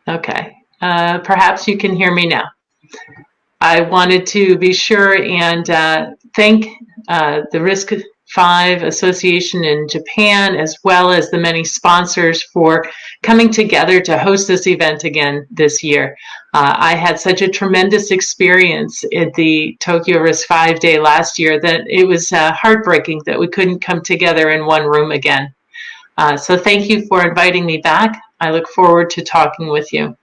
Okay, perhaps you can hear me now. I wanted to be sure and thank the RISC-V Association in Japan, as well as the many sponsors, for coming together to host this event again this year. I had such a tremendous experience at the Tokyo RISC-V Day last year that it was heartbreaking that we couldn't come together in one room again. So thank you for inviting me back. I look forward to talking with you.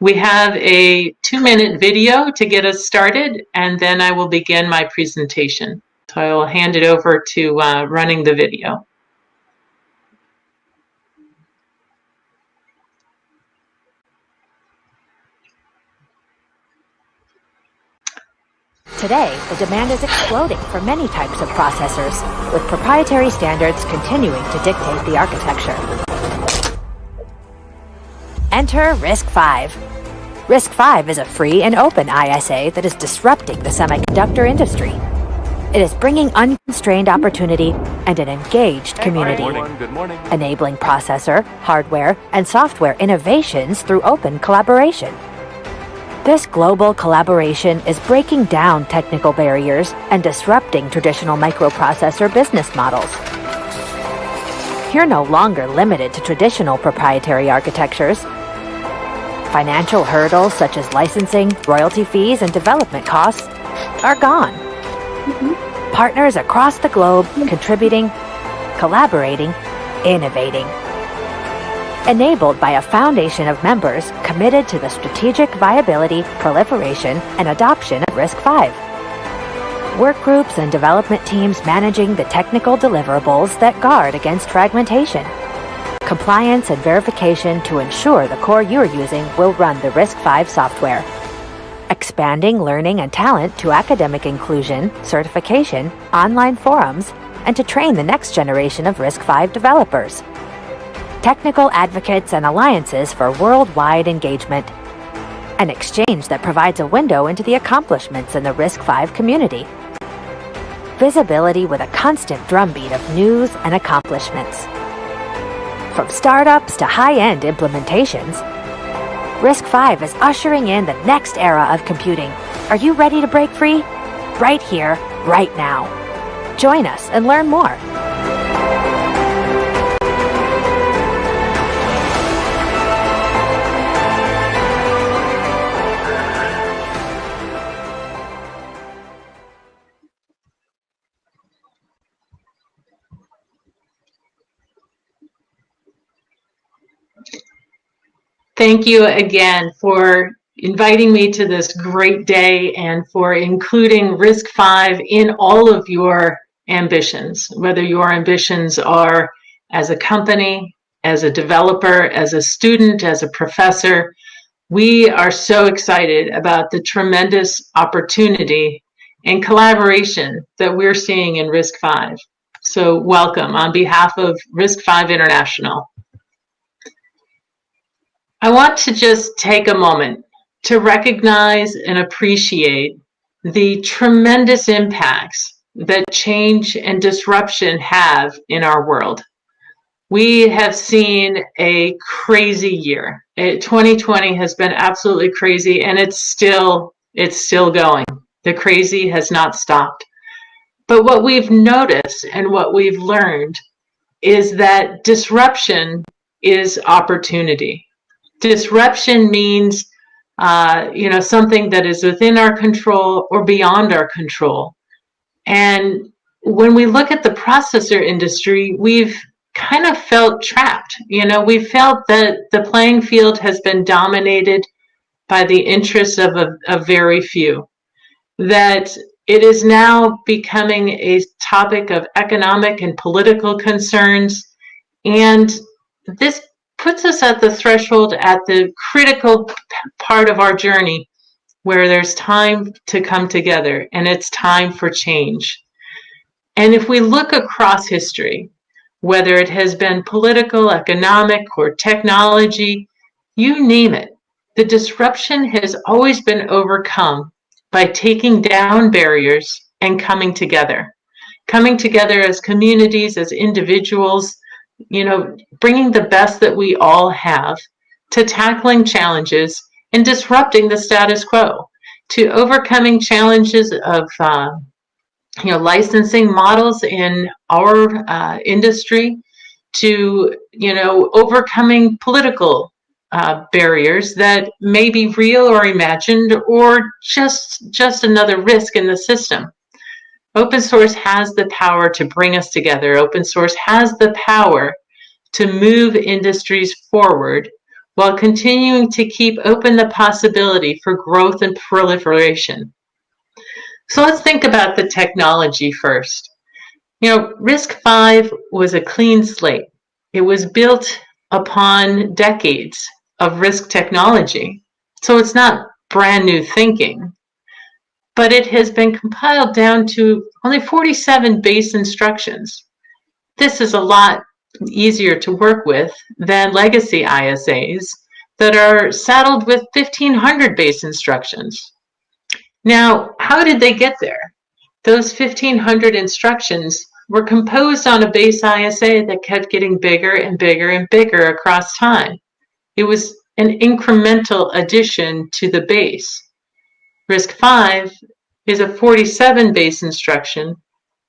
We have a 2-minute video to get us started, and then I will begin my presentation. So I will hand it over to running the video. Today, the demand is exploding for many types of processors, with proprietary standards continuing to dictate the architecture. Enter RISC-V. RISC-V is a free and open ISA that is disrupting the semiconductor industry. It is bringing unconstrained opportunity and an engaged community, Good morning. enabling processor, hardware, and software innovations through open collaboration. This global collaboration is breaking down technical barriers and disrupting traditional microprocessor business models. You're no longer limited to traditional proprietary architectures. Financial hurdles such as licensing, royalty fees, and development costs are gone. Partners across the globe contributing, collaborating, innovating. Enabled by a foundation of members committed to the strategic viability, proliferation, and adoption of RISC-V. Work groups and development teams managing the technical deliverables that guard against fragmentation. Compliance and verification to ensure the core you're using will run the RISC-V software. Expanding learning and talent to academic inclusion, certification, online forums, and to train the next generation of RISC-V developers. Technical advocates and alliances for worldwide engagement. An exchange that provides a window into the accomplishments in the RISC-V community. Visibility with a constant drumbeat of news and accomplishments. From startups to high-end implementations, RISC-V is ushering in the next era of computing. Are you ready to break free? Right here, right now. Join us and learn more. Thank you again for inviting me to this great day and for including RISC-V in all of your ambitions, whether your ambitions are as a company, as a developer, as a student, as a professor. We are so excited about the tremendous opportunity and collaboration that we're seeing in RISC-V. So welcome on behalf of RISC-V International. I want to just take a moment to recognize and appreciate the tremendous impacts that change and disruption have in our world. We have seen a crazy year. 2020 has been absolutely crazy, and it's still going. The crazy has not stopped. But what we've noticed and what we've learned is that disruption is opportunity. Disruption means, something that is within our control or beyond our control. And when we look at the processor industry, we've kind of felt trapped. We felt that the playing field has been dominated by the interests of a very few. That it is now becoming a topic of economic and political concerns, and this puts us at the threshold at the critical part of our journey where there's time to come together and it's time for change. And if we look across history, whether it has been political, economic, or technology, you name it, the disruption has always been overcome by taking down barriers and coming together as communities, as individuals, bringing the best that we all have, to tackling challenges and disrupting the status quo, to overcoming challenges of licensing models in our industry, to overcoming political barriers that may be real or imagined, or just another risk in the system. Open source has the power to bring us together. Open source has the power to move industries forward while continuing to keep open the possibility for growth and proliferation. So let's think about the technology first. RISC-V was a clean slate. It was built upon decades of RISC technology. So it's not brand new thinking, but it has been compiled down to only 47 base instructions. This is a lot easier to work with than legacy ISAs that are saddled with 1,500 base instructions. Now, how did they get there? Those 1,500 instructions were composed on a base ISA that kept getting bigger and bigger and bigger across time. It was an incremental addition to the base. RISC-V is a 47 base instruction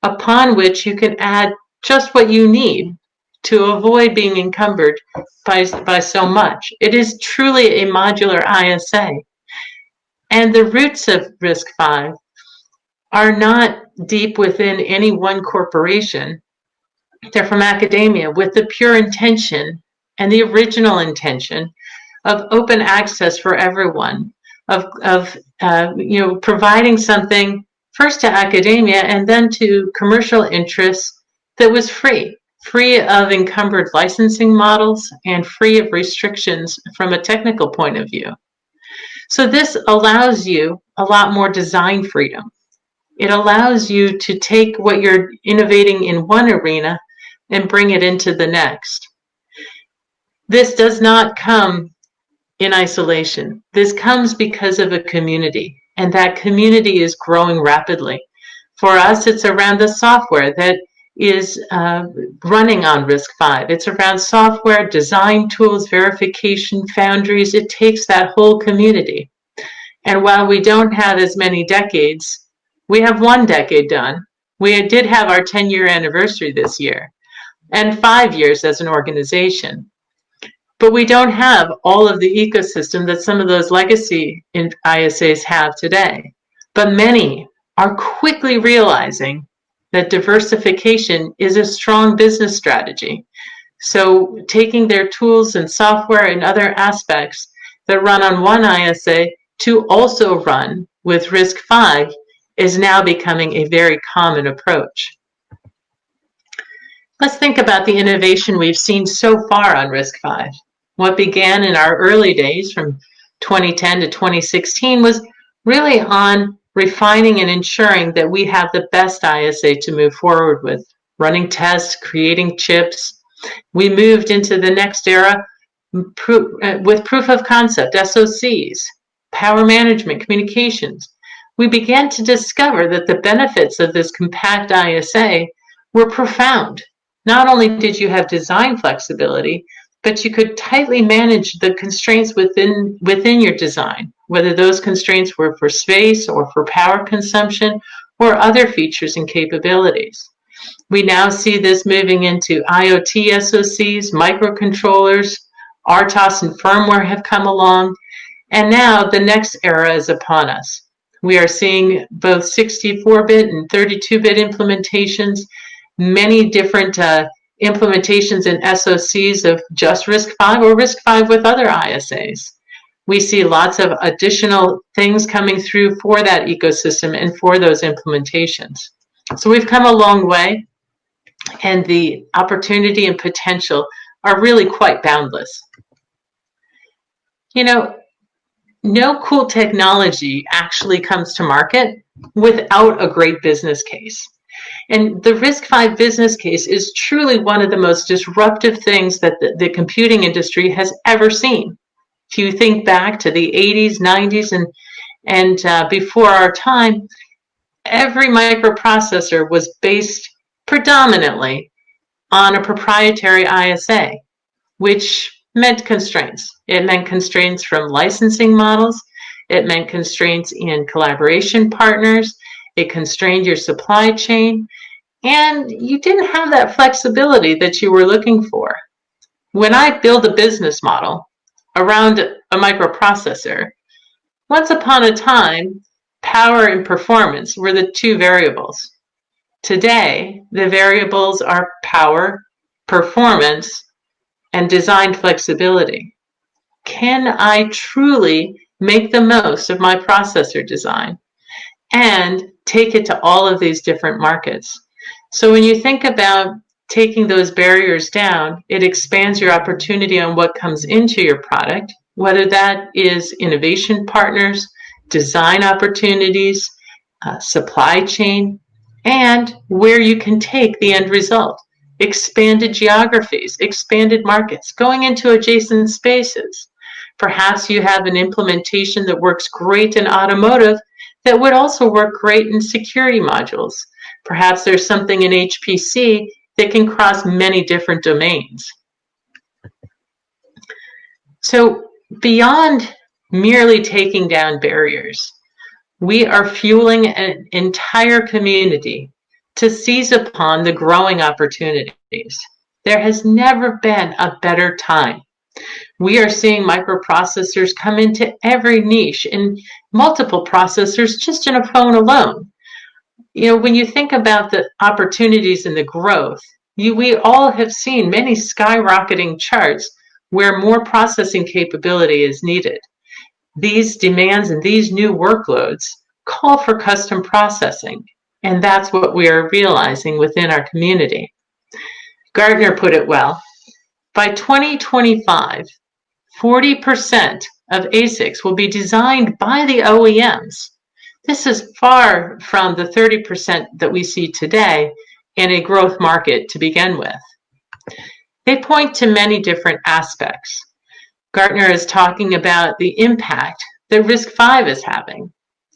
upon which you can add just what you need to avoid being encumbered by so much. It is truly a modular ISA. And the roots of RISC-V are not deep within any one corporation. They're from academia with the pure intention and the original intention of open access for everyone, of providing something first to academia and then to commercial interests that was free of encumbered licensing models and free of restrictions from a technical point of view. So this allows you a lot more design freedom. It allows you to take what you're innovating in one arena and bring it into the next. This does not come in isolation. This comes because of a community, and that community is growing rapidly. For us, it's around the software that is running on RISC-V. It's around software, design tools, verification, foundries. It takes that whole community. And while we don't have as many decades, we have 1 decade done. We did have our 10-year anniversary this year, and 5 years as an organization. But we don't have all of the ecosystem that some of those legacy ISAs have today. But many are quickly realizing that diversification is a strong business strategy. So taking their tools and software and other aspects that run on one ISA to also run with RISC-V is now becoming a very common approach. Let's think about the innovation we've seen so far on RISC-V. What began in our early days from 2010 to 2016 was really on refining and ensuring that we have the best ISA to move forward with, running tests, creating chips. We moved into the next era with proof of concept, SoCs, power management, communications. We began to discover that the benefits of this compact ISA were profound. Not only did you have design flexibility, but you could tightly manage the constraints within your design, whether those constraints were for space or for power consumption or other features and capabilities. We now see this moving into IoT SoCs, microcontrollers, RTOS and firmware have come along, and now the next era is upon us. We are seeing both 64-bit and 32-bit implementations, many different implementations in SoCs of just RISC-V or RISC-V with other ISAs. We see lots of additional things coming through for that ecosystem and for those implementations. So we've come a long way, and the opportunity and potential are really quite boundless. No cool technology actually comes to market without a great business case. And the RISC-V business case is truly one of the most disruptive things that the computing industry has ever seen. If you think back to the 80s, 90s, and before our time, every microprocessor was based predominantly on a proprietary ISA, which meant constraints. It meant constraints from licensing models. It meant constraints in collaboration partners. It constrained your supply chain. And you didn't have that flexibility that you were looking for. When I build a business model around a microprocessor, once upon a time, power and performance were the two variables. Today, the variables are power, performance, and design flexibility. Can I truly make the most of my processor design and take it to all of these different markets? So when you think about taking those barriers down, it expands your opportunity on what comes into your product, whether that is innovation partners, design opportunities, supply chain, and where you can take the end result. Expanded geographies, expanded markets, going into adjacent spaces. Perhaps you have an implementation that works great in automotive that would also work great in security modules. Perhaps there's something in HPC that can cross many different domains. So beyond merely taking down barriers, we are fueling an entire community to seize upon the growing opportunities. There has never been a better time. We are seeing microprocessors come into every niche and multiple processors just in a phone alone. When you think about the opportunities and the growth, we all have seen many skyrocketing charts where more processing capability is needed. These demands and these new workloads call for custom processing, and that's what we are realizing within our community. Gartner put it well. By 2025, 40% of ASICs will be designed by the OEMs. This is far from the 30% that we see today in a growth market to begin with. They point to many different aspects. Gartner is talking about the impact that RISC-V is having.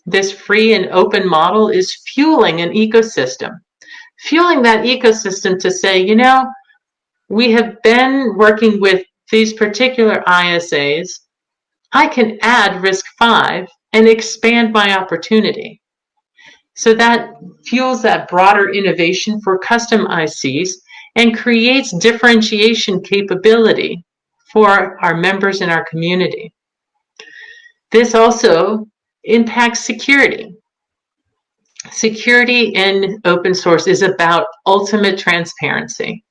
This free and open model is fueling an ecosystem, fueling that ecosystem to say, we have been working with these particular ISAs. I can add RISC-V and expand my opportunity. So that fuels that broader innovation for custom ICs and creates differentiation capability for our members in our community. This also impacts security. Security in open source is about ultimate transparency.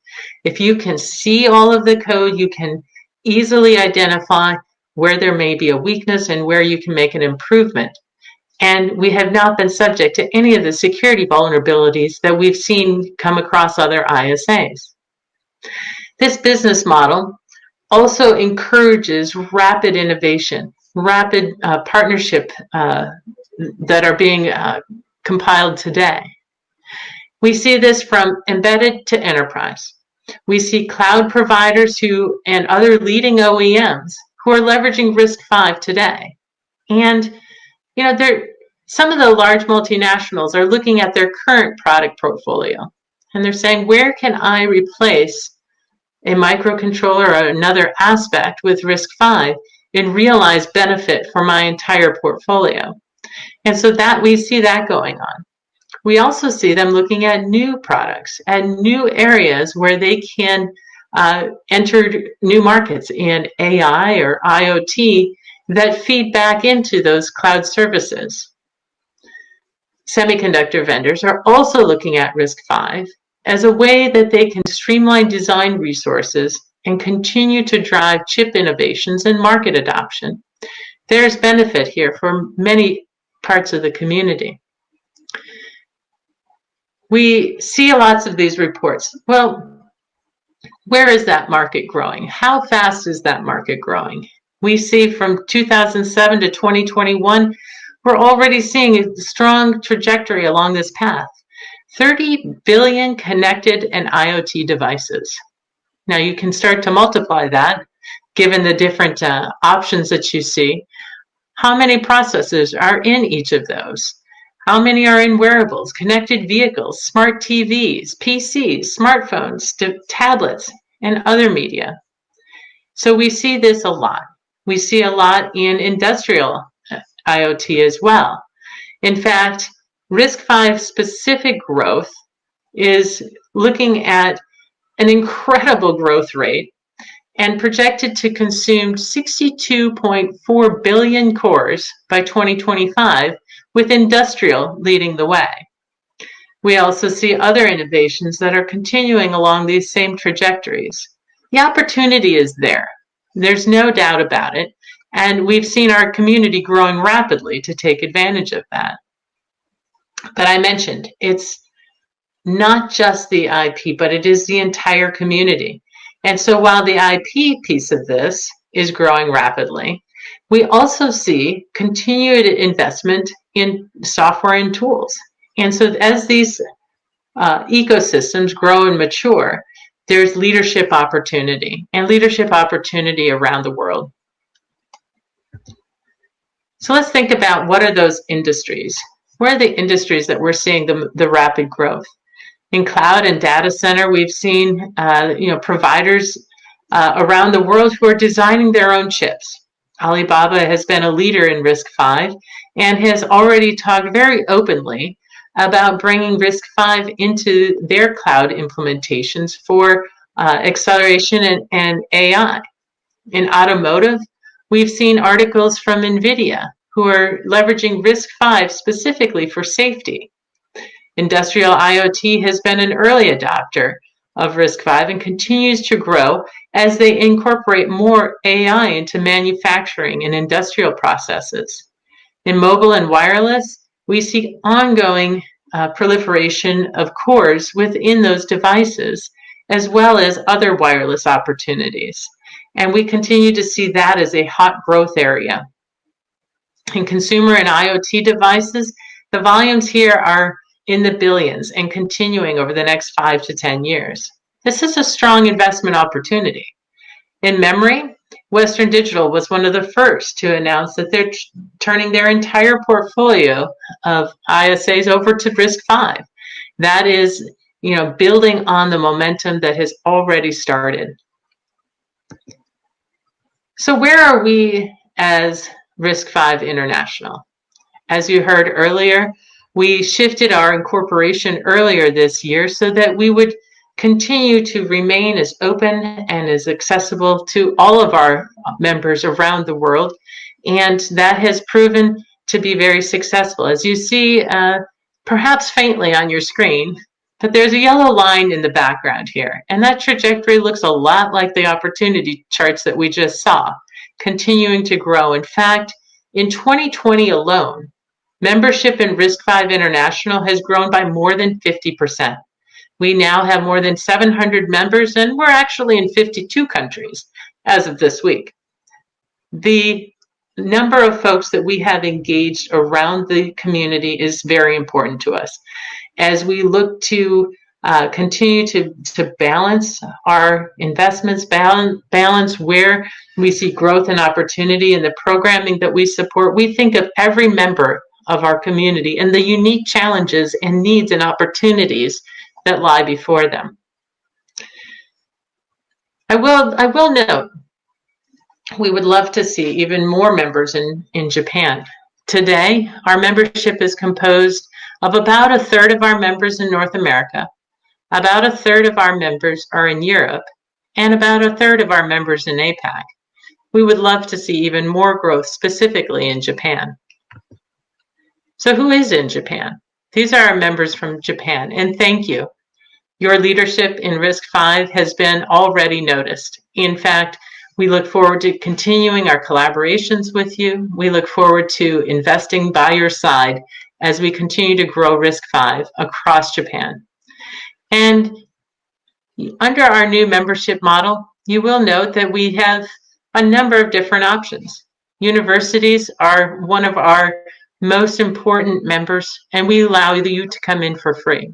If you can see all of the code, you can easily identify where there may be a weakness and where you can make an improvement. And we have not been subject to any of the security vulnerabilities that we've seen come across other ISAs. This business model also encourages rapid innovation, rapid partnership that are being compiled today. We see this from embedded to enterprise. We see cloud providers and other leading OEMs who are leveraging RISC-V today. And some of the large multinationals are looking at their current product portfolio, and they're saying, where can I replace a microcontroller or another aspect with RISC-V and realize benefit for my entire portfolio? And so that we see that going on. We also see them looking at new products and new areas where they can enter new markets in AI or IoT that feed back into those cloud services. Semiconductor vendors are also looking at RISC-V as a way that they can streamline design resources and continue to drive chip innovations and market adoption. There's benefit here for many parts of the community. We see lots of these reports. Well, where is that market growing? How fast is that market growing? We see from 2007 to 2021, we're already seeing a strong trajectory along this path. 30 billion connected and IoT devices. Now you can start to multiply that, given the different options that you see. How many processors are in each of those? How many are in wearables, connected vehicles, smart TVs, PCs, smartphones, tablets, and other media? So we see this a lot. We see a lot in industrial IoT as well. In fact, RISC-V specific growth is looking at an incredible growth rate and projected to consume 62.4 billion cores by 2025, with industrial leading the way. We also see other innovations that are continuing along these same trajectories. The opportunity is there. There's no doubt about it. And we've seen our community growing rapidly to take advantage of that. But I mentioned, it's not just the IP, but it is the entire community. And so while the IP piece of this is growing rapidly, we also see continued investment in software and tools. And so as these ecosystems grow and mature, there's leadership opportunity and leadership opportunity around the world. So let's think about what are those industries? Where are the industries that we're seeing the rapid growth? In cloud and data center, we've seen providers around the world who are designing their own chips. Alibaba has been a leader in RISC-V and has already talked very openly about bringing RISC-V into their cloud implementations for acceleration and AI. In automotive, we've seen articles from NVIDIA who are leveraging RISC-V specifically for safety. Industrial IoT has been an early adopter of RISC-V and continues to grow as they incorporate more AI into manufacturing and industrial processes. In mobile and wireless, we see ongoing proliferation of cores within those devices, as well as other wireless opportunities. And we continue to see that as a hot growth area. In consumer and IoT devices, the volumes here are in the billions and continuing over the next 5 to 10 years. This is a strong investment opportunity. In memory, Western Digital was one of the first to announce that they're turning their entire portfolio of ISAs over to RISC-V. That is, building on the momentum that has already started. So where are we as RISC-V International? As you heard earlier, we shifted our incorporation earlier this year so that we would continue to remain as open and as accessible to all of our members around the world. And that has proven to be very successful. As you see, perhaps faintly on your screen, but there's a yellow line in the background here. And that trajectory looks a lot like the opportunity charts that we just saw, continuing to grow. In fact, in 2020 alone, membership in RISC-V International has grown by more than 50%. We now have more than 700 members, and we're actually in 52 countries as of this week. The number of folks that we have engaged around the community is very important to us. As we look to continue to balance our investments, balance where we see growth and opportunity in the programming that we support, we think of every member of our community and the unique challenges and needs and opportunities that lie before them. I will note, we would love to see even more members in Japan. Today, our membership is composed of about a third of our members in North America, about a third of our members are in Europe, and about a third of our members in APAC. We would love to see even more growth specifically in Japan. So who is in Japan? These are our members from Japan, and thank you. Your leadership in RISC-V has been already noticed. In fact, we look forward to continuing our collaborations with you. We look forward to investing by your side as we continue to grow RISC-V across Japan. And under our new membership model, you will note that we have a number of different options. Universities are one of our most important members, and we allow you to come in for free.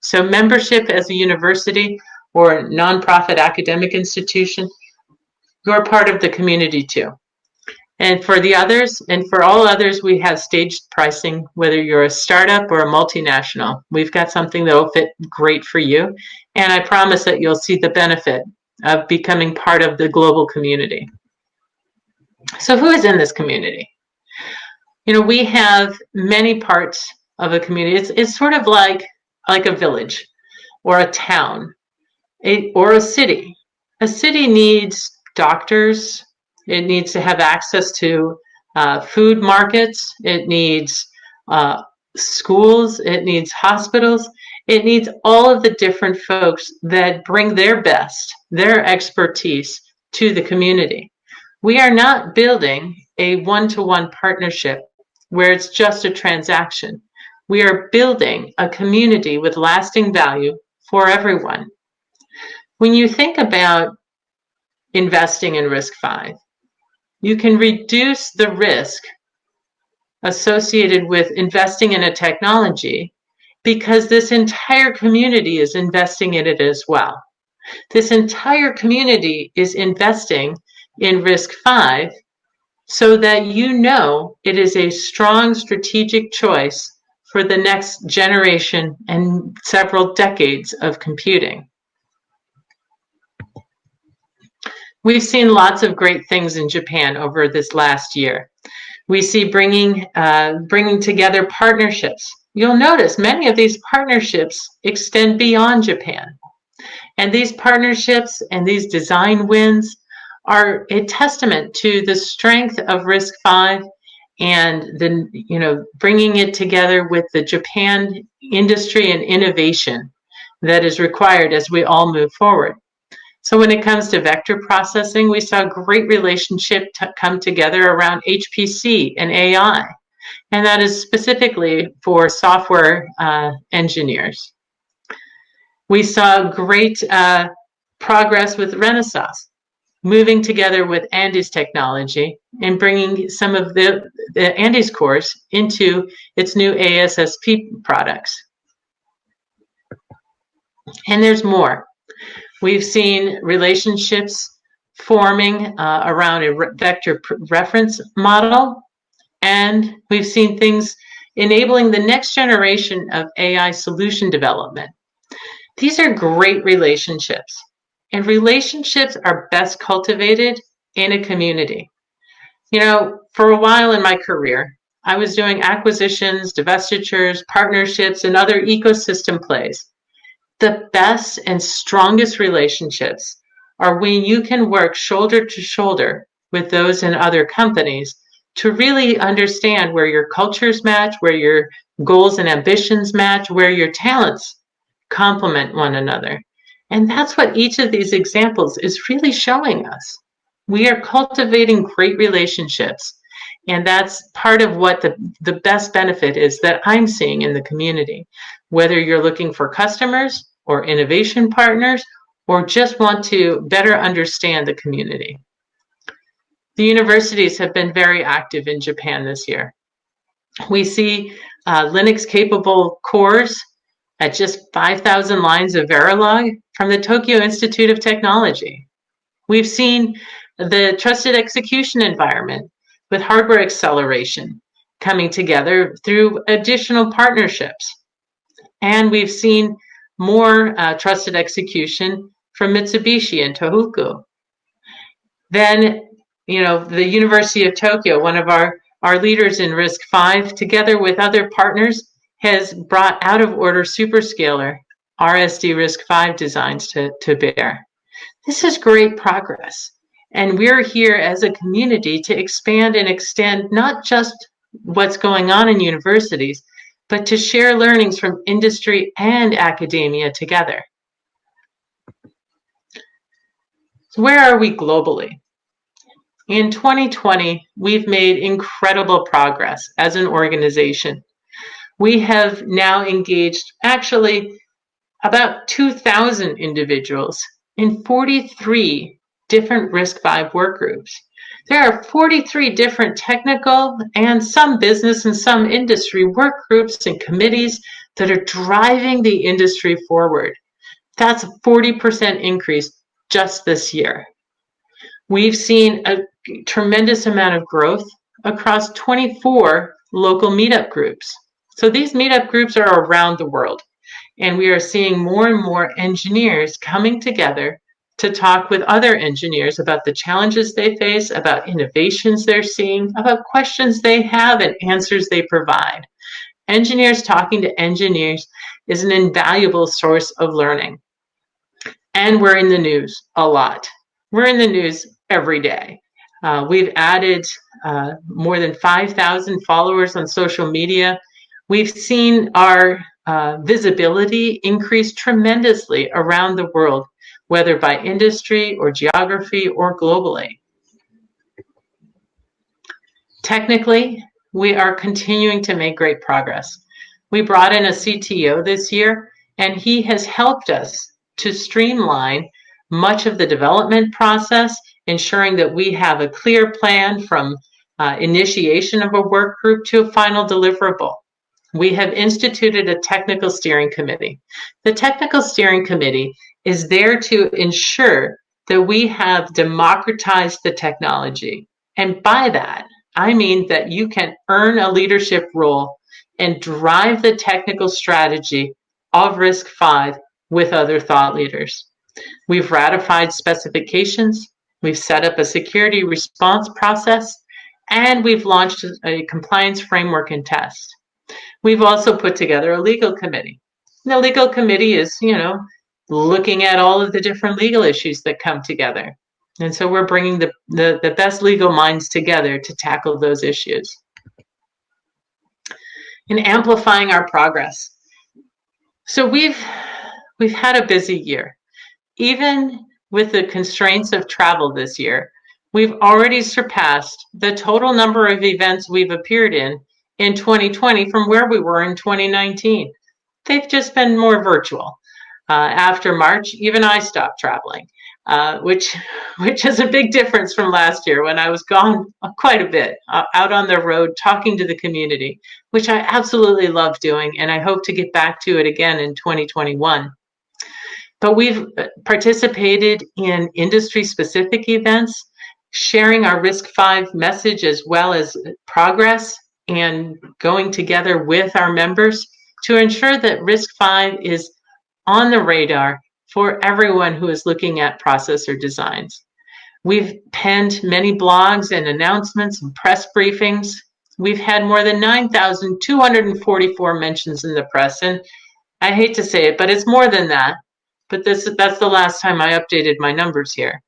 So membership as a university or nonprofit academic institution, you're part of the community too. And for the others, and for all others, we have staged pricing, whether you're a startup or a multinational. We've got something that will fit great for you. And I promise that you'll see the benefit of becoming part of the global community. So who is in this community? You know, we have many parts of a community. It's sort of like a village or a town or a city. A city needs doctors. It needs to have access to food markets. It needs schools. It needs hospitals. It needs all of the different folks that bring their best, their expertise to the community. We are not building a one-to-one partnership where it's just a transaction. We are building a community with lasting value for everyone. When you think about investing in RISC-V, you can reduce the risk associated with investing in a technology because this entire community is investing in it as well. This entire community is investing in RISC-V so that you know it is a strong strategic choice for the next generation and several decades of computing. We've seen lots of great things in Japan over this last year. We see bringing together partnerships. You'll notice many of these partnerships extend beyond Japan. And these partnerships and these design wins are a testament to the strength of RISC-V and the, bringing it together with the Japan industry and innovation that is required as we all move forward. So when it comes to vector processing, we saw a great relationship come together around HPC and AI, and that is specifically for software engineers. We saw great progress with Renesas, moving together with Andes technology and bringing some of the Andes cores into its new ASSP products. And there's more. We've seen relationships forming around a vector reference model, and we've seen things enabling the next generation of AI solution development. These are great relationships, and relationships are best cultivated in a community. You know, for a while in my career, I was doing acquisitions, divestitures, partnerships, and other ecosystem plays. The best and strongest relationships are when you can work shoulder to shoulder with those in other companies to really understand where your cultures match, where your goals and ambitions match, where your talents complement one another. And that's what each of these examples is really showing us. We are cultivating great relationships, and that's part of what the best benefit is that I'm seeing in the community. Whether you're looking for customers or innovation partners, or just want to better understand the community. The universities have been very active in Japan this year. We see Linux-capable cores at just 5,000 lines of Verilog from the Tokyo Institute of Technology. We've seen the trusted execution environment with hardware acceleration coming together through additional partnerships. And we've seen more trusted execution from Mitsubishi and Tohoku. Then, the University of Tokyo, one of our leaders in RISC-V, together with other partners, has brought out-of-order superscalar RSD RISC-V designs to bear. This is great progress. And we're here as a community to expand and extend not just what's going on in universities, but to share learnings from industry and academia together. So where are we globally? In 2020, we've made incredible progress as an organization. We have now engaged actually about 2,000 individuals in 43 different RISC-V work groups. There are 43 different technical and some business and some industry work groups and committees that are driving the industry forward. That's a 40% increase just this year. We've seen a tremendous amount of growth across 24 local meetup groups. So these meetup groups are around the world, and we are seeing more and more engineers coming together to talk with other engineers about the challenges they face, about innovations they're seeing, about questions they have and answers they provide. Engineers talking to engineers is an invaluable source of learning. And we're in the news a lot. We're in the news every day. We've added more than 5,000 followers on social media. We've seen our visibility increase tremendously around the world, whether by industry or geography or globally. Technically, we are continuing to make great progress. We brought in a CTO this year, and he has helped us to streamline much of the development process, ensuring that we have a clear plan from initiation of a work group to a final deliverable. We have instituted a technical steering committee. The technical steering committee is there to ensure that we have democratized the technology. And by that, I mean that you can earn a leadership role and drive the technical strategy of RISC-V with other thought leaders. We've ratified specifications, we've set up a security response process, and we've launched a compliance framework and test. We've also put together a legal committee. The legal committee is, looking at all of the different legal issues that come together. And so we're bringing the best legal minds together to tackle those issues. And amplifying our progress. So we've had a busy year. Even with the constraints of travel this year, we've already surpassed the total number of events we've appeared in 2020 from where we were in 2019. They've just been more virtual. After March, even I stopped traveling, which is a big difference from last year when I was gone quite a bit, out on the road talking to the community, which I absolutely love doing, and I hope to get back to it again in 2021. But we've participated in industry-specific events, sharing our RISC-V message as well as progress, and going together with our members to ensure that RISC-V is on the radar for everyone who is looking at processor designs. We've penned many blogs and announcements and press briefings. We've had more than 9,244 mentions in the press, and I hate to say it, but it's more than that. But that's the last time I updated my numbers here.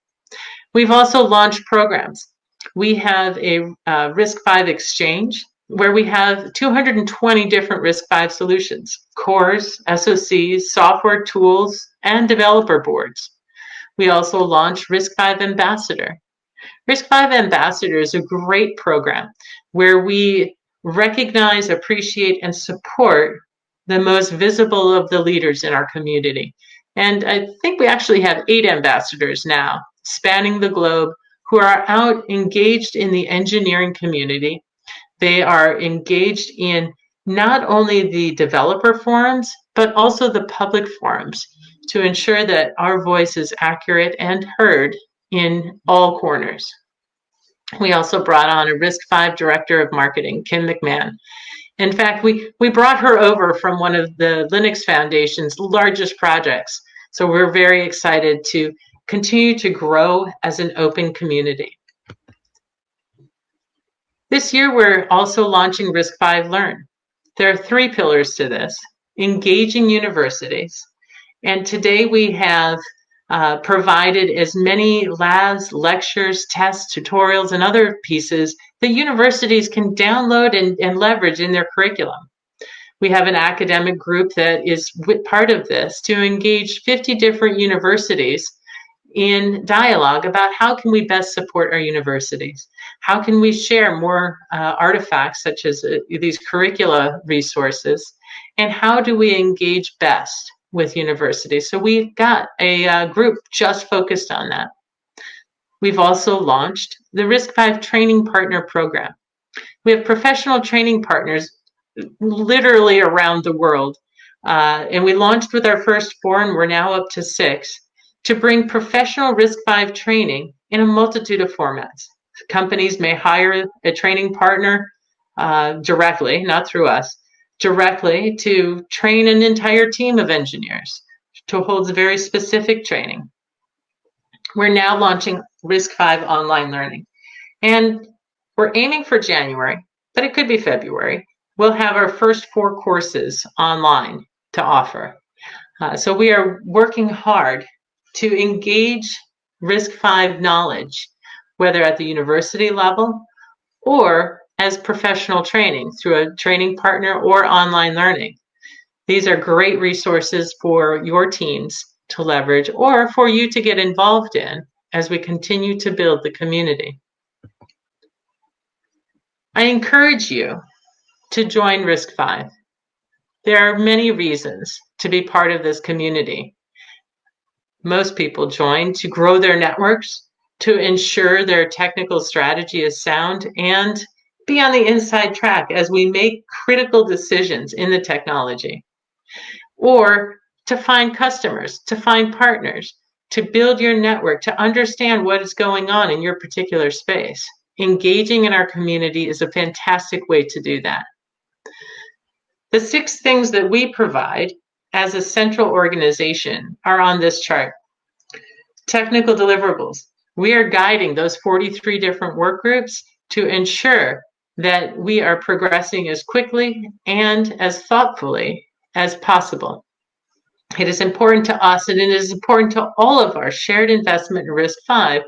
We've also launched programs. We have a RISC-V exchange where we have 220 different RISC-V solutions, cores, SoCs, software tools, and developer boards. We also launched RISC-V Ambassador. RISC-V Ambassador is a great program where we recognize, appreciate, and support the most visible of the leaders in our community. And I think we actually have 8 ambassadors now, spanning the globe, who are out engaged in the engineering community. They are engaged in not only the developer forums, but also the public forums to ensure that our voice is accurate and heard in all corners. We also brought on a RISC-V Director of Marketing, Kim McMahon. In fact, we brought her over from one of the Linux Foundation's largest projects. So we're very excited to continue to grow as an open community. This year, we're also launching RISC-V Learn. There are 3 pillars to this: engaging universities. And today we have provided as many labs, lectures, tests, tutorials, and other pieces that universities can download and leverage in their curriculum. We have an academic group that is part of this to engage 50 different universities in dialogue about how can we best support our universities? How can we share more artifacts such as these curricula resources? And how do we engage best with universities? So we've got a group just focused on that. We've also launched the RISC-V Training Partner Program. We have professional training partners literally around the world. And we launched with our first 4, and we're now up to 6, to bring professional RISC-V training in a multitude of formats. Companies may hire a training partner directly, not through us, directly to train an entire team of engineers to hold very specific training. We're now launching RISC-V online learning. And we're aiming for January, but it could be February. We'll have our first 4 courses online to offer. So we are working hard to engage RISC-V knowledge, whether at the university level or as professional training through a training partner or online learning. These are great resources for your teams to leverage or for you to get involved in as we continue to build the community. I encourage you to join RISC-V. There are many reasons to be part of this community. Most people join to grow their networks, to ensure their technical strategy is sound, and be on the inside track as we make critical decisions in the technology. Or to find customers, to find partners, to build your network, to understand what is going on in your particular space. Engaging in our community is a fantastic way to do that. The 6 things that we provide as a central organization are on this chart. Technical deliverables. We are guiding those 43 different work groups to ensure that we are progressing as quickly and as thoughtfully as possible. It is important to us, and it is important to all of our shared investment in RISC-V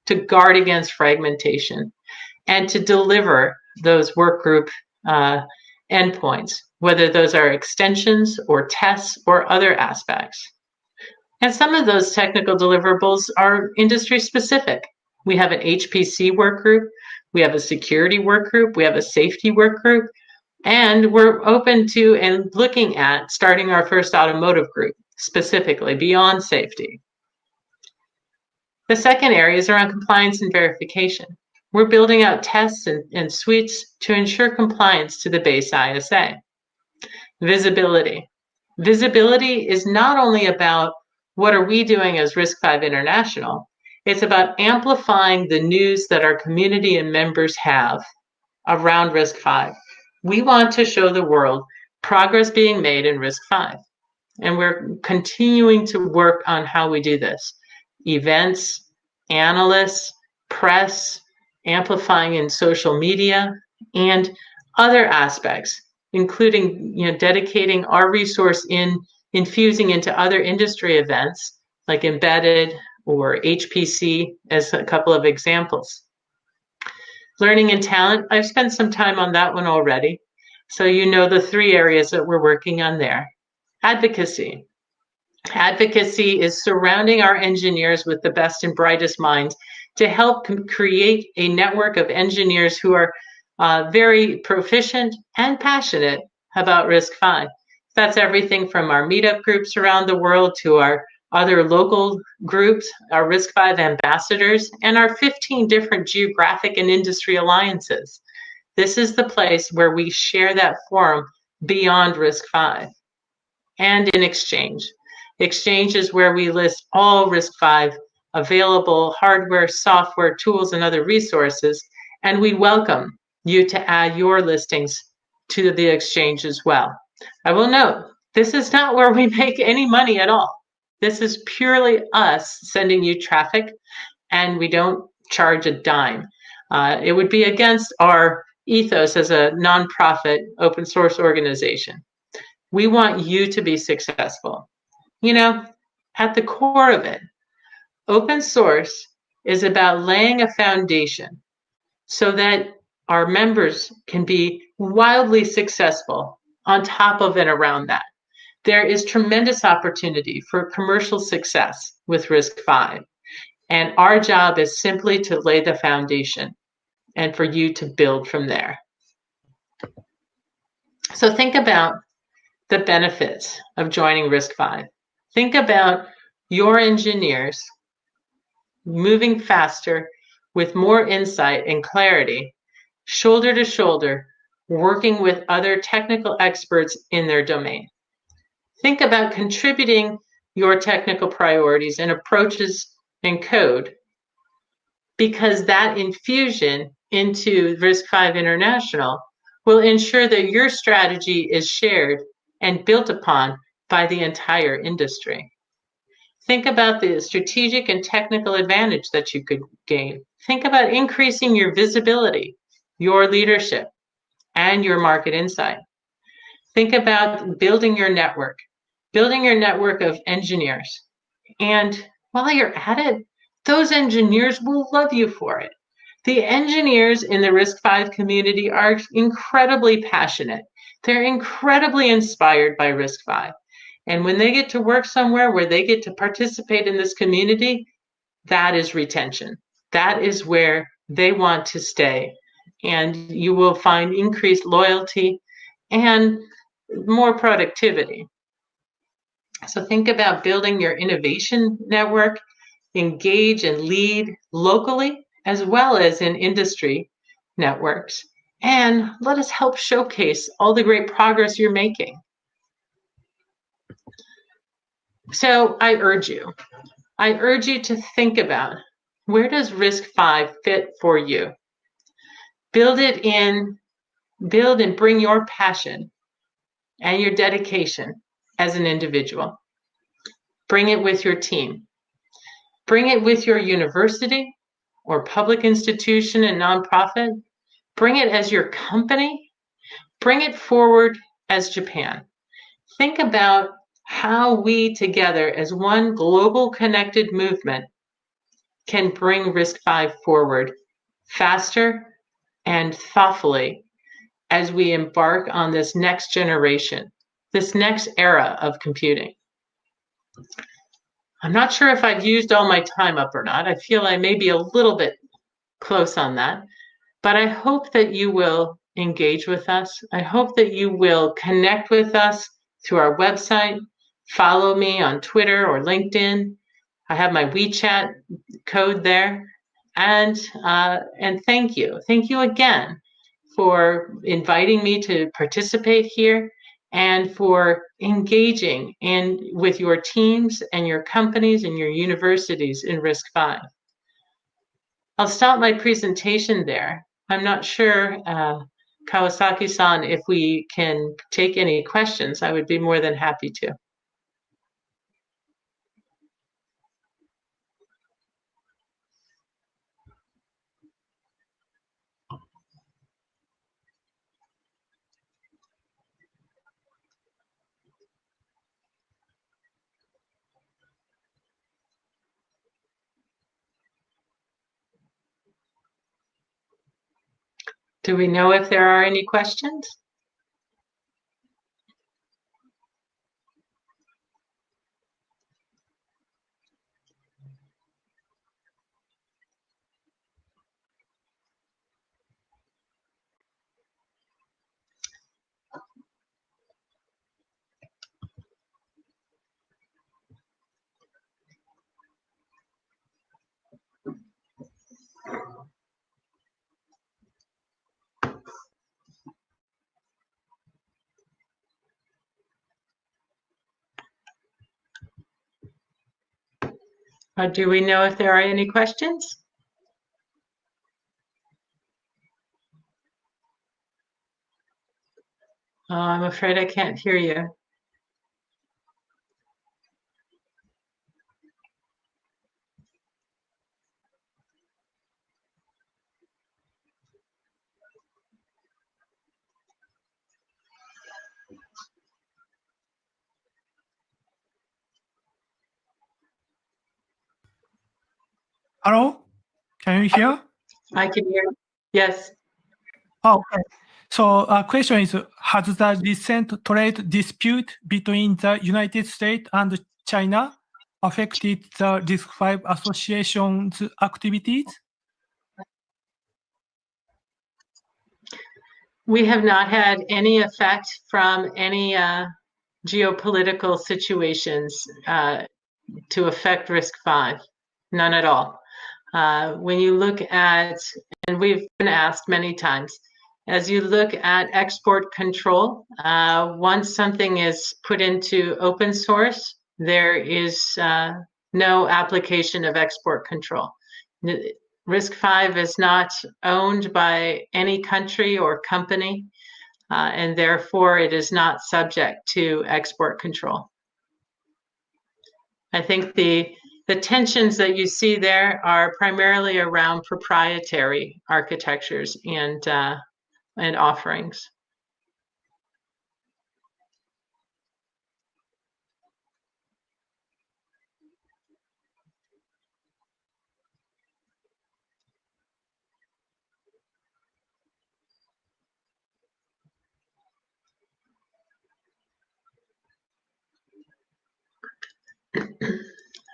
to guard against fragmentation and to deliver those work group endpoints, whether those are extensions or tests or other aspects. And some of those technical deliverables are industry specific. We have an HPC work group, we have a security work group, we have a safety work group, and we're open to and looking at starting our first automotive group, specifically beyond safety. The second area is around compliance and verification. We're building out tests and suites to ensure compliance to the base ISA. Visibility. Visibility is not only about what are we doing as RISC-V International, it's about amplifying the news that our community and members have around RISC-V. We want to show the world progress being made in RISC-V, and we're continuing to work on how we do this. Events, analysts, press, amplifying in social media, and other aspects, including dedicating our resource in infusing into other industry events like embedded or HPC as a couple of examples. Learning and talent, I've spent some time on that one already. So you know the 3 areas that we're working on there. Advocacy. Advocacy is surrounding our engineers with the best and brightest minds to help create a network of engineers who are very proficient and passionate about RISC-V. That's everything from our meetup groups around the world to our other local groups, our RISC-V ambassadors, and our 15 different geographic and industry alliances. This is the place where we share that forum beyond RISC-V. And in Exchange. Exchange is where we list all RISC-V available hardware, software, tools, and other resources, and we welcome you to add your listings to the Exchange as well. I will note, this is not where we make any money at all. This is purely us sending you traffic, and we don't charge a dime. It would be against our ethos as a nonprofit open source organization. We want you to be successful. At the core of it, open source is about laying a foundation so that our members can be wildly successful on top of and around that. There is tremendous opportunity for commercial success with RISC-V, and our job is simply to lay the foundation and for you to build from there. So think about the benefits of joining RISC-V. Think about your engineers moving faster with more insight and clarity, shoulder to shoulder, working with other technical experts in their domain. Think about contributing your technical priorities and approaches and code, because that infusion into RISC-V International will ensure that your strategy is shared and built upon by the entire industry. Think about the strategic and technical advantage that you could gain. Think about increasing your visibility, your leadership, and your market insight. Think about building your network of engineers. And while you're at it, those engineers will love you for it. The engineers in the RISC-V community are incredibly passionate. They're incredibly inspired by RISC-V. And when they get to work somewhere where they get to participate in this community, that is retention. That is where they want to stay. And you will find increased loyalty and more productivity. So think about building your innovation network, engage and lead locally as well as in industry networks. And let us help showcase all the great progress you're making. So I urge you to think about, where does RISC-V fit for you? Build and bring your passion and your dedication as an individual. Bring it with your team. Bring it with your university or public institution and nonprofit. Bring it as your company. Bring it forward as Japan. Think about how we together as one global connected movement can bring RISC-V forward faster and thoughtfully as we embark on this next generation, this next era of computing. I'm not sure if I've used all my time up or not. I feel I may be a little bit close on that, but I hope that you will engage with us. I hope that you will connect with us through our website, follow me on Twitter or LinkedIn. I have my WeChat code there. And thank you. Thank you again for inviting me to participate here and for engaging with your teams and your companies and your universities in RISC-V. I'll stop my presentation there. I'm not sure, Kawasaki-san, if we can take any questions. I would be more than happy to. Do we know if there are any questions? Or do we know if there are any questions? Oh, I'm afraid I can't hear you. Hello, can you hear? I can hear. Yes. Oh, okay. So question is, has the recent trade dispute between the United States and China affected the RISC-V Association's activities? We have not had any effect from any geopolitical situations to affect RISC-V, none at all. When you look at, and we've been asked many times, as you look at export control, once something is put into open source, there is no application of export control. RISC-V is not owned by any country or company, and therefore it is not subject to export control. I think the tensions that you see there are primarily around proprietary architectures and offerings.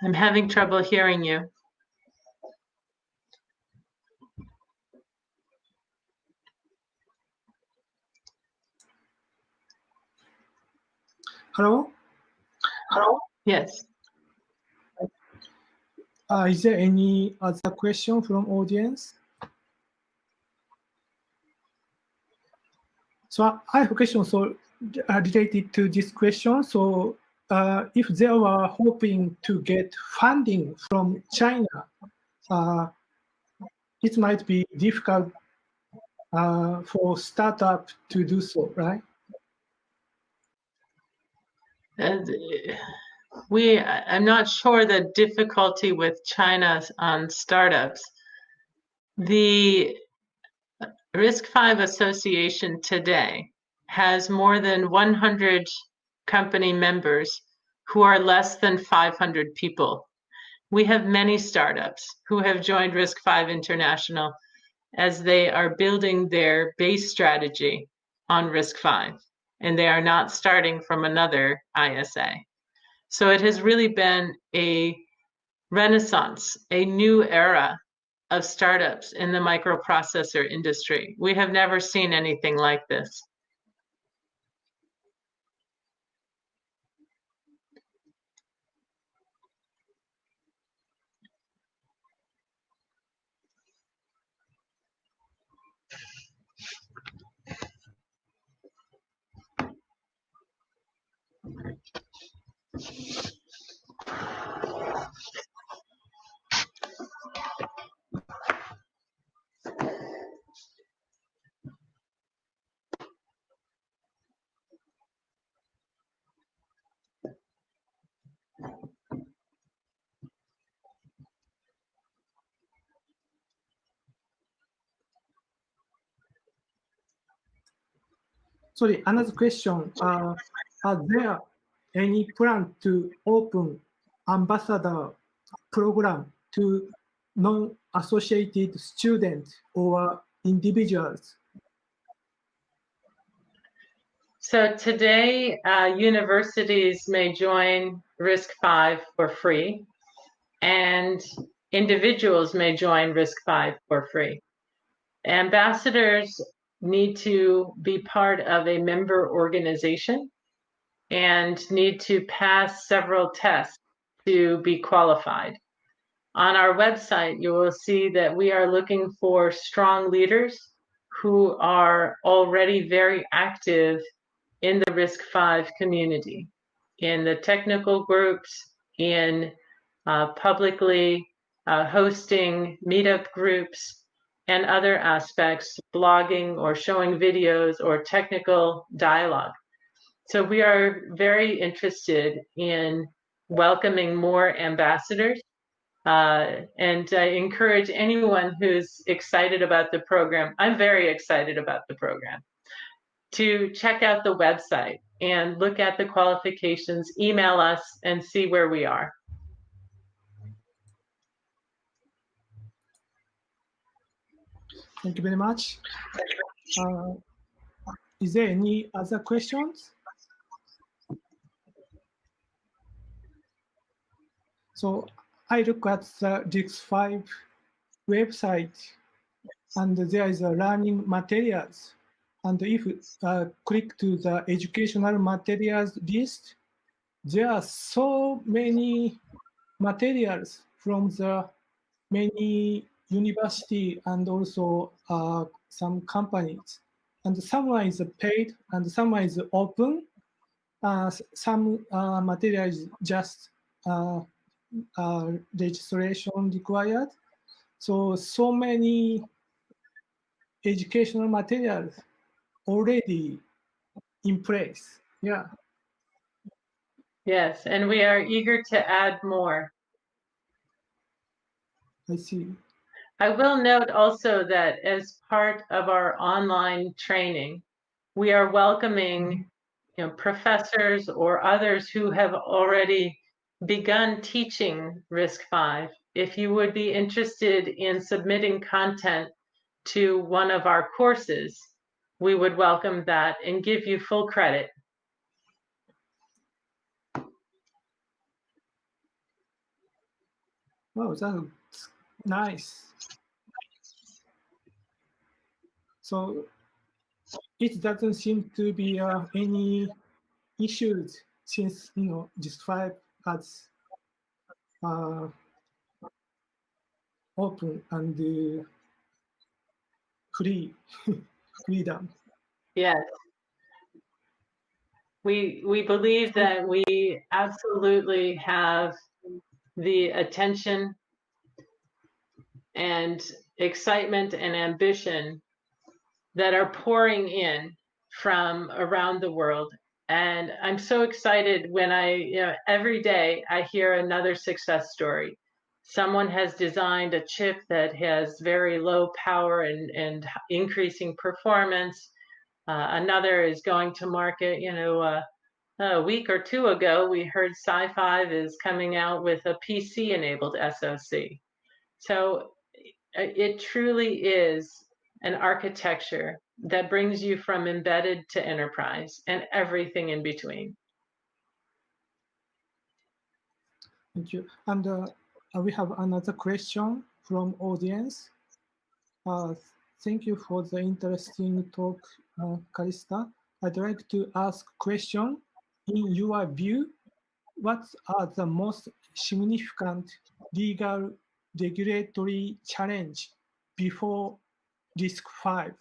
I'm having trouble hearing you. Hello? Hello? Yes. Is there any other question from audience? So I have a question related to this question. So if they were hoping to get funding from China, it might be difficult for startup to do so, right? I'm not sure the difficulty with China on startups. The RISC-V Association today has more than 100 company members who are less than 500 people. We have many startups who have joined RISC-V International as they are building their base strategy on RISC-V, and they are not starting from another ISA. So it has really been a renaissance, a new era of startups in the microprocessor industry. We have never seen anything like this. Sorry, another question. Are there any plan to open ambassador program to non-associated students or individuals? So today, universities may join RISC-V for free, and individuals may join RISC-V for free. Ambassadors need to be part of a member organization and need to pass several tests to be qualified. On our website, you will see that we are looking for strong leaders who are already very active in the RISC-V community, in the technical groups, in publicly hosting meetup groups, and other aspects, blogging or showing videos or technical dialogue. So we are very interested in welcoming more ambassadors. And I encourage anyone who's excited about the program, I'm very excited about the program, to check out the website and look at the qualifications, email us, and see where we are. Thank you very much. Is there any other questions? So I look at the RISC-V website, and there is a learning materials. And if click to the educational materials list, there are so many materials from the many university and also some companies. And some is paid and some is open. Some materials just registration required. So many educational materials already in place. Yeah. Yes, and we are eager to add more. I see. I will note also that as part of our online training, we are welcoming professors or others who have already begun teaching RISC-V. If you would be interested in submitting content to one of our courses, we would welcome that and give you full credit. Wow, that's nice. So it doesn't seem to be any issues since RISC-V has open and freedom. Yes. We believe that we absolutely have the attention and excitement and ambition that are pouring in from around the world. And I'm so excited when every day I hear another success story. Someone has designed a chip that has very low power and increasing performance. Another is going to market, a week or two ago, we heard Sci-Fi is coming out with a PC-enabled SoC. So it truly is an architecture that brings you from embedded to enterprise and everything in between. Thank you. And we have another question from audience. Thank you for the interesting talk, Calista. I'd like to ask question. In your view, what are the most significant legal regulatory challenge before RISC-V?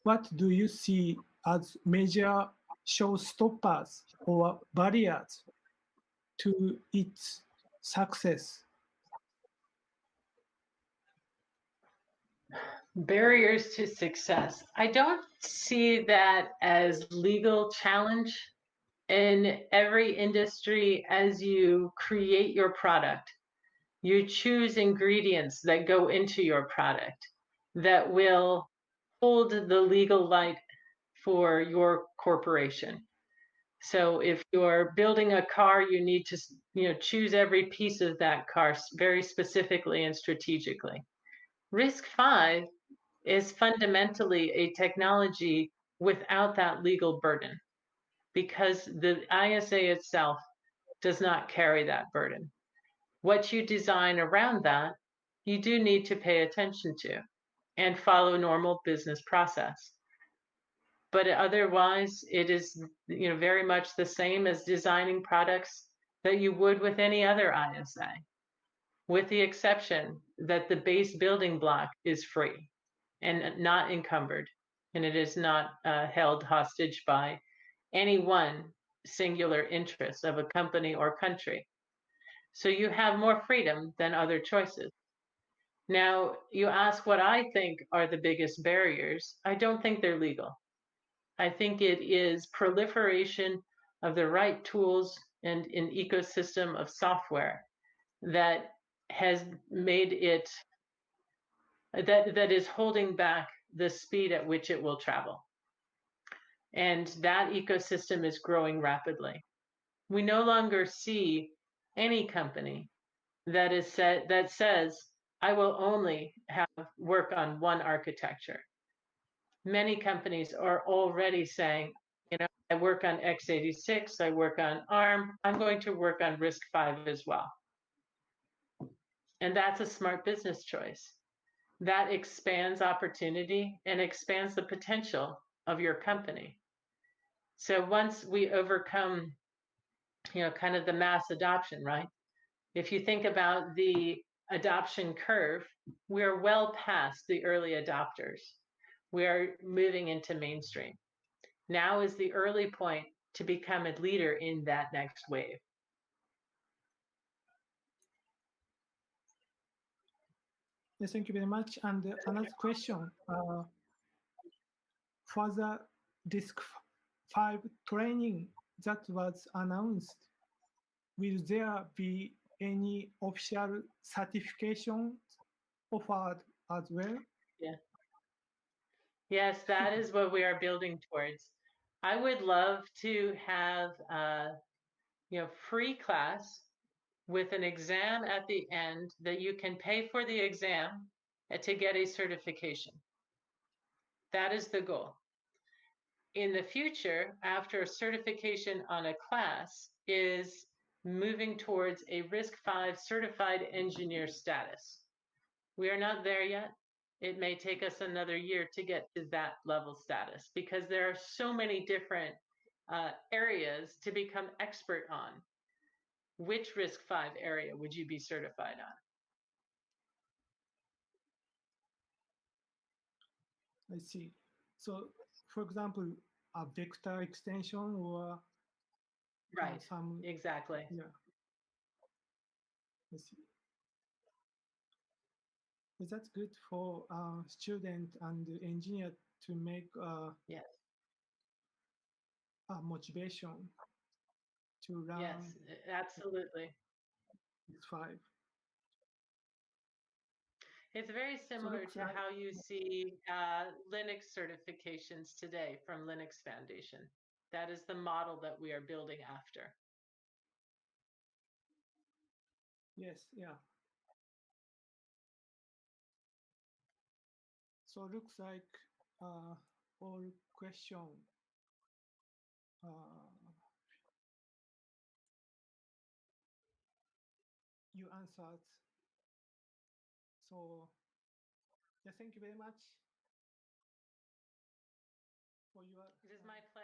What do you see as major showstoppers or barriers to its success? Barriers to success. I don't see that as legal challenge. In every industry, as you create your product, you choose ingredients that go into your product that will hold the legal light for your corporation. So if you're building a car, you need to choose every piece of that car very specifically and strategically. RISC-V is fundamentally a technology without that legal burden because the ISA itself does not carry that burden. What you design around that, you do need to pay attention to and follow normal business process. But otherwise, it is very much the same as designing products that you would with any other ISA, with the exception that the base building block is free and not encumbered, and it is not held hostage by any one singular interest of a company or country. So you have more freedom than other choices. Now, you ask what I think are the biggest barriers. I don't think they're legal. I think it is proliferation of the right tools and an ecosystem of software that has made it, that is holding back the speed at which it will travel. And that ecosystem is growing rapidly. We no longer see any company that says, I will only work on one architecture. Many companies are already saying, I work on x86, I work on ARM, I'm going to work on RISC-V as well. And that's a smart business choice. That expands opportunity and expands the potential of your company. So once we overcome, kind of the mass adoption, right? If you think about the adoption curve, we're well past the early adopters. We are moving into mainstream. Now is the early point to become a leader in that next wave. Yes, thank you very much. And another question. For the RISC-V training that was announced will there be any official certification offered as well? Yes, that is what we are building towards. I would love to have free class with an exam at the end that you can pay for the exam to get a certification. That is the goal. In the future, after certification on a class, is moving towards a RISC-V certified engineer status. We are not there yet. It may take us another year to get to that level status because there are so many different areas to become expert on. Which RISC-V area would you be certified on? I see. So, for example, a vector extension or Right, some. exactly. Yeah. I see. That's good for student and engineer to make Yes. a motivation to learn. Yes, absolutely. RISC-V. It's very similar to how you see Linux certifications today from Linux Foundation. That is the model that we are building after. Yes, yeah. So looks like all question you answered. So yeah, thank you very much for your. It is my pleasure.